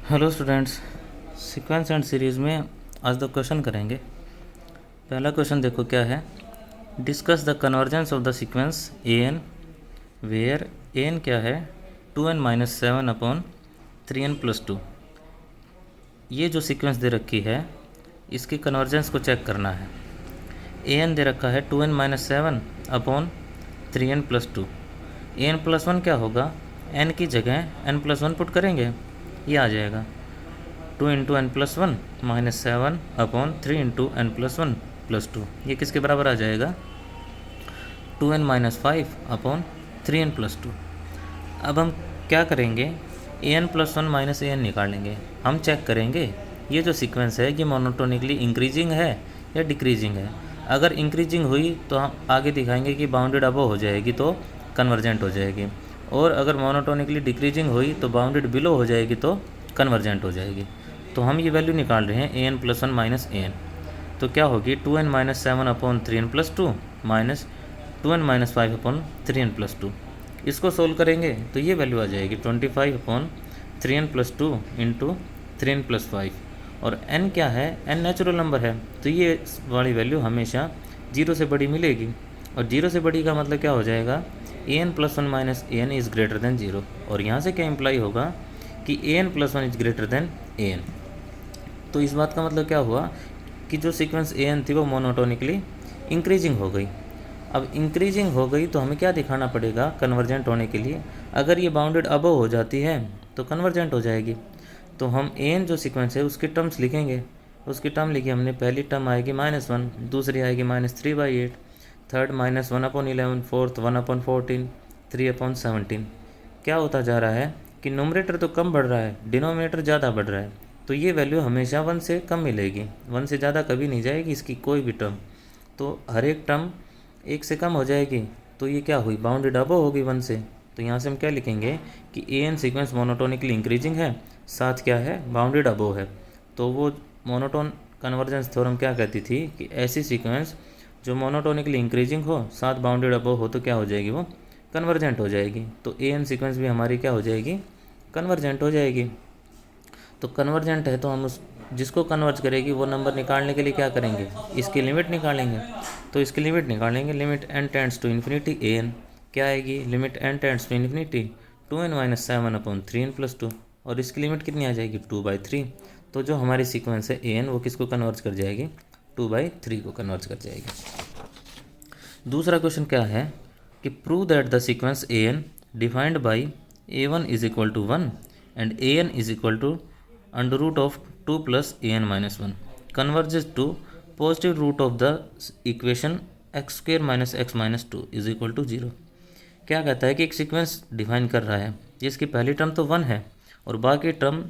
Hello students, sequence and series में आज दो क्वेश्चन करेंगे। पहला क्वेश्चन देखो क्या है। Discuss the convergence of the sequence A N where A N क्या है 2n-7 अपॉन 3n+2। ये जो सीक्वेंस दे रखी है इसकी कन्वर्जेंस को चेक करना है। ए एन दे रखा है 2n-7 अपॉन 3n+2। an+1 क्या होगा, n की जगह n+1 पुट करेंगे, ये आ जाएगा 2 into N plus one minus 7 upon 3 into N plus one plus 2। ये किसके बराबर आ जाएगा 2n-5 अपॉन 3n+2। अब हम क्या करेंगे, an+1 माइनस an निकालेंगे। हम चेक करेंगे ये जो सीक्वेंस है ये मोनोटोनिकली इंक्रीजिंग है या डिक्रीजिंग है। अगर इंक्रीजिंग हुई तो हम आगे दिखाएंगे कि बाउंडेड अबव हो जाएगी तो कन्वर्जेंट हो जाएगी, और अगर मोनोटोनिकली डिक्रीजिंग हुई तो बाउंडेड बिलो हो जाएगी तो कन्वर्जेंट हो जाएगी। तो हम ये वैल्यू निकाल रहे हैं an+1 माइनस an। तो क्या होगी 2n-7 upon 3n+2 minus 2n-5 upon 3n+2। इसको सोल्व करेंगे तो ये वैल्यू आ जाएगी 25 अपॉन 3n+2 इंटू 3n+5। और n क्या है, n नेचुरल नंबर है तो ये वाली वैल्यू हमेशा 0 से बड़ी मिलेगी। और 0 से बड़ी का मतलब क्या हो जाएगा, an+1 minus an is greater then 0। और यहाँ से क्या इम्प्लाई होगा कि an+1 is greater then an। तो इस बात का मतलब क्या हुआ कि जो सीक्वेंस an थी वो मोनोटोनिकली इंक्रीजिंग हो गई। अब इंक्रीजिंग हो गई तो हमें क्या दिखाना पड़ेगा कन्वर्जेंट होने के लिए। अगर ये बाउंडेड अबव हो जाती है तो कन्वर्जेंट हो जाएगी। तो हम an जो सीक्वेंस है उसकी टर्म्स लिखेंगे। उसकी टर्म लिखी हमने, पहली टर्म आएगी -1, दूसरी आएगी -3/8, थर्ड -1/11, फोर्थ 1/14, 3/17। क्या होता जा रहा है कि नोमरेटर तो कम बढ़ रहा है, डिनोमिनेटर ज़्यादा बढ़ रहा है। तो ये वैल्यू हमेशा 1 से कम मिलेगी, 1 से ज़्यादा कभी नहीं जाएगी इसकी कोई भी टर्म। तो हर एक टर्म 1 से कम हो जाएगी। तो ये क्या हुई, बाउंडेड अबव होगी 1 से। तो यहाँ से हम क्या लिखेंगे कि an सीक्वेंस मोनोटोनिकली इंक्रीजिंग है, साथ क्या है बाउंडेड अबव है। तो वो मोनोटोन कन्वर्जेंस थ्योरम क्या कहती थी कि ऐसी सीक्वेंस जो मोनोटोनिकली इंक्रीजिंग हो साथ बाउंडेड अबव हो तो क्या हो जाएगी, वो कन्वर्जेंट हो जाएगी। तो an सीक्वेंस भी हमारी क्या हो जाएगी, कन्वर्जेंट हो जाएगी। तो कन्वर्जेंट है तो हम उस जिसको कन्वर्ज करेगी वो नंबर निकालने के लिए क्या करेंगे, इसकी लिमिट निकालेंगे। तो इसकी लिमिट निकालेंगे, limit n tends to infinity an क्या आएगी, limit n tends to infinity 2n-7 upon 3n+2। और इसकी लिमिट कितनी आ जाएगी 2/3। तो जो हमारी सीक्वेंस है an वो किसको कन्वर्ज कर जाएगी, 2/3 को कन्वर्ज कर जाएगी। दूसरा क्वेश्चन क्या है कि prove that the sequence an defined by a1 is equal to 1 and an is equal to under root of 2 plus an-1 converges to positive root of the equation x² minus x minus 2 is equal to 0। क्या कहता है कि एक sequence define कर रहा है जिसकी पहली टर्म तो 1 है और बाकी टर्म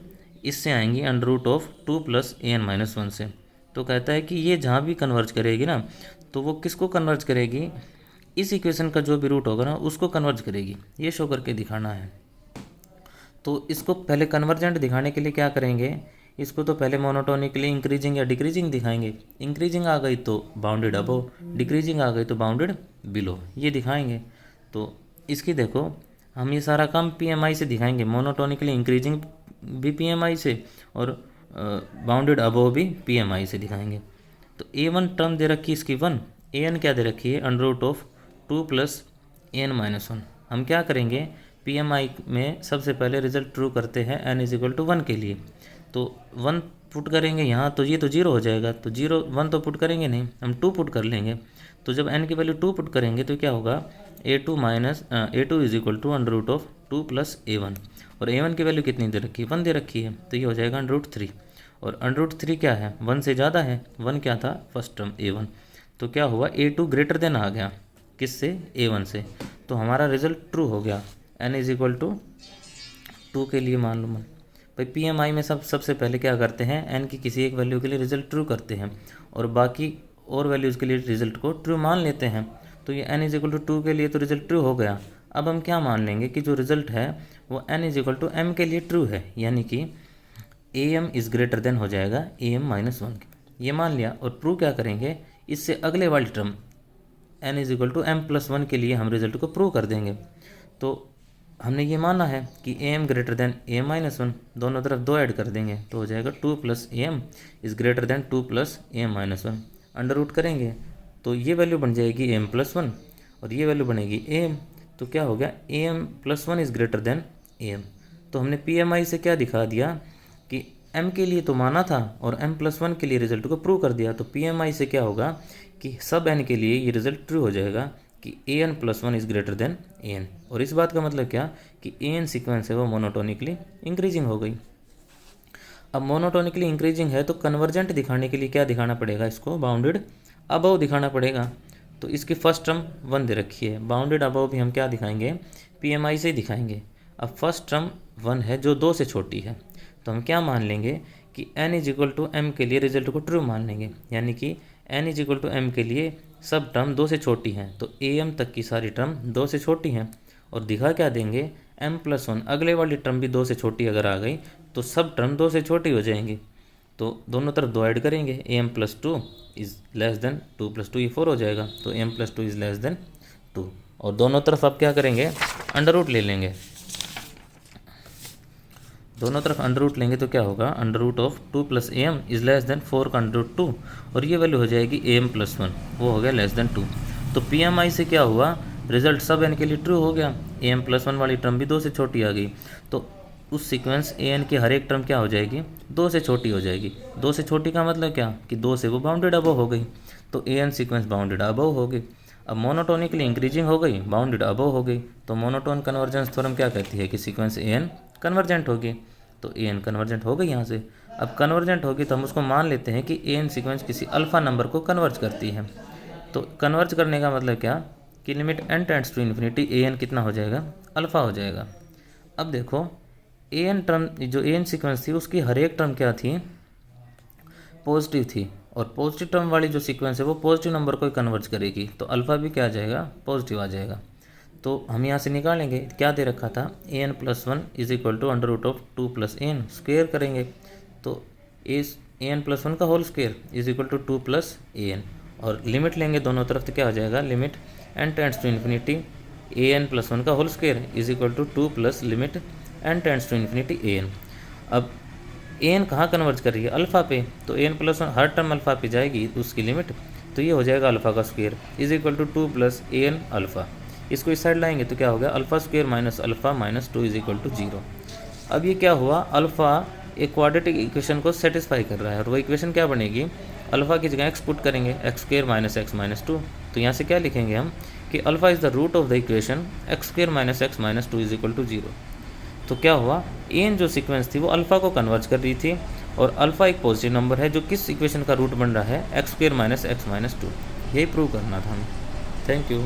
इससे आएंगी under root of 2 plus an-1 से। तो कहता है कि ये जहाँ भी कन्वर्ज करेगी ना तो वो किसको कन्वर्ज करेगी, इस इक्वेशन का जो भी रूट होगा ना उसको कन्वर्ज करेगी, ये शो करके दिखाना है। तो इसको पहले कन्वर्जेंट दिखाने के लिए क्या करेंगे, इसको तो पहले मोनोटोनिकली इंक्रीजिंग या डिक्रीजिंग दिखाएंगे। इंक्रीजिंग आ गई तो बाउंडेड अबव, डिक्रीजिंग आ गई तो बाउंडेड बिलो, ये दिखाएंगे। तो इसकी देखो हम ये सारा काम PMI से दिखाएंगे, मोनोटोनिकली इंक्रीजिंग भी PMI से और बाउंडेड अबव भी PMI से दिखाएंगे। तो a1 टर्म दे रखी है इसकी 1, an क्या दे रखी है under root of 2 plus an-1। हम क्या करेंगे PMI में सबसे पहले रिजल्ट ट्रू करते हैं n इज इक्वल टू 1 के लिए। तो 1 पुट करेंगे यहाँ तो ये तो 0 हो जाएगा, तो 1 तो पुट करेंगे नहीं, हम 2 पुट कर लेंगे। तो जब n की वैल्यू 2 पुट करेंगे तो क्या होगा a2 is equal to under root of 2 plus a1। और a1 की वैल्यू कितनी दे रखी है, 1 दे रखी है, तो ये हो जाएगा अंडर रूट 3। और अंडर रूट 3 क्या है, 1 से ज़्यादा है, 1 क्या था फर्स्ट टर्म a1। तो क्या हुआ a2 ग्रेटर देन आ गया किससे, a1 से। तो हमारा रिजल्ट ट्रू हो गया। n इज इक्वल टू 2 के लिए मान लो भाई PMI में सबसे पहले क्या करते हैं, n की किसी एक वैल्यू के लिए रिजल्ट ट्रू करते हैं और बाकी और वैल्यूज़ के लिए रिजल्ट को ट्रू मान लेते हैं। तो ये n इज इक्वल टू 2 के लिए तो रिजल्ट ट्रू हो गया। अब हम क्या मान लेंगे कि जो रिजल्ट है वो n is equal to m के लिए ट्रू है, यानी कि am इज़ ग्रेटर देन हो जाएगा am-1। ये मान लिया और प्रूव क्या करेंगे, इससे अगले वाली term n is equal to m+1 के लिए हम रिजल्ट को प्रूव कर देंगे। तो हमने ये माना है कि A M greater than A minus one, दोनों तरफ 2 ऐड कर देंगे तो हो जाएगा 2 plus A M is greater than 2 plus A M minus one. Under root करेंगे तो ये वैल्यू बन जाएगी ए एम प्लस वन और ये वैल्यू बनेगी ए एम। तो क्या हो गया, A M plus one is greater than A M. तो हमने पी एम आई से क्या दिखा दिया कि m के लिए तो माना था और m प्लस वन के लिए रिजल्ट को प्रूव कर दिया। तो पी एम आई से क्या होगा कि सब n के लिए ये रिजल्ट ट्रू हो जाएगा कि ए n plus one is greater than a n. और इस बात का मतलब क्या कि ए एन सीक्वेंस है वो मोनोटोनिकली इंक्रीजिंग हो गई। अब मोनोटोनिकली इंक्रीजिंग है तो कन्वर्जेंट दिखाने के लिए क्या दिखाना पड़ेगा, इसको बाउंडेड अबव दिखाना पड़ेगा। तो इसकी फर्स्ट टर्म 1 दे रखी है, बाउंडेड अबव भी हम क्या दिखाएंगे, पी एम आई से ही दिखाएंगे। अब फर्स्ट टर्म 1 है जो 2 से छोटी है, तो हम क्या मान लेंगे कि n is equal to M के लिए रिजल्ट को ट्रू मान लेंगे, यानी कि n is equal to M के लिए सब टर्म 2 से छोटी हैं। तो ए एम तक की सारी टर्म 2 से छोटी हैं और दिखा क्या देंगे, m प्लस वन, अगले वाली टर्म भी 2 से छोटी अगर आ गई तो सब टर्म 2 से छोटी हो जाएंगी। तो दोनों तरफ 2 ऐड करेंगे, A M plus two is less than 2 plus two, ये 4 हो जाएगा। तो A M plus two is less than 2 और दोनों तरफ अब क्या करेंगे, अंडर रूट ले लेंगे। दोनों तरफ अंडर रूट लेंगे तो क्या होगा, under root of 2 plus A M is less than 4 का अंडर रूट 2 और ये वैल्यू हो जाएगी ए एम प्लस वन, वो हो गया लेस देन 2। तो पी एम आई से क्या हुआ, रिजल्ट सब एन के लिए ट्रू हो गया, ए एम प्लस वन वाली टर्म भी 2 से छोटी आ गई। तो उस सीक्वेंस ए एन की हर एक टर्म क्या हो जाएगी, 2 से छोटी हो जाएगी। 2 से छोटी का मतलब क्या कि 2 से वो बाउंडेड अबव हो गई, तो a N sequence bounded above हो गई। अब मोनोटोनिकली इंक्रीजिंग हो गई, बाउंडेड अबव हो गई। तो मोनोटोन कन्वर्जेंस थ्योरम क्या कहती है कि सीक्वेंस ए एन कन्वर्जेंट होगी। तो ए एन कन्वर्जेंट हो गई यहाँ से। अब कन्वर्जेंट होगी तो हम उसको मान लेते हैं कि ए एन सीक्वेंस किसी अल्फ़ा नंबर को कन्वर्ज करती है। तो कन्वर्ज करने का मतलब क्या कि limit N tends to infinity A N कितना हो जाएगा, अल्फ़ा हो जाएगा। अब देखो ए एन टर्म, जो ए एन सीक्वेंस थी उसकी हर एक टर्म क्या थी, पॉजिटिव थी और पॉजिटिव टर्म वाली जो सीक्वेंस है वो पॉजिटिव नंबर को ही कन्वर्ज करेगी। तो अल्फ़ा भी क्या आ जाएगा, पॉजिटिव आ जाएगा। तो हम यहाँ से निकालेंगे, क्या दे रखा था, a n plus one is equal to under root of 2 plus A n, square करेंगे तो ए एन प्लस वन का whole square is equal to 2 plus A n और लिमिट लेंगे दोनों तरफ तो क्या हो जाएगा, limit N tends to infinity A n plus one का whole square is equal to 2 plus limit N tends to infinity A n. अब ए एन कहाँ कन्वर्ज कर रही है, अल्फ़ा पे, तो a n plus one her term alpha पे जाएगी उसकी लिमिट, तो ये हो जाएगा अल्फ़ा का square is equal to 2 plus A N alpha. इसको इस साइड लाएंगे तो क्या हो गया, alpha square minus alpha minus 2 is equal to 0। अब ये क्या हुआ, अल्फ़ा एक क्वाड्रेटिक इक्वेशन को सेटिस्फाई कर रहा है और वो इक्वेशन क्या बनेगी, अल्फ़ा की जगह एक्स पुट करेंगे, X square minus X minus 2। तो यहाँ से क्या लिखेंगे हम कि alpha is the root of the equation X square minus X minus 2 is equal to 0। तो क्या हुआ, ए एन जो सीक्वेंस थी वो अल्फ़ा को कन्वर्ज कर रही थी और अल्फ़ा एक पॉजिटिव नंबर है जो किस इक्वेशन का रूट बन रहा है, x square minus X minus 2। यही प्रूव करना था हमें। Thank you.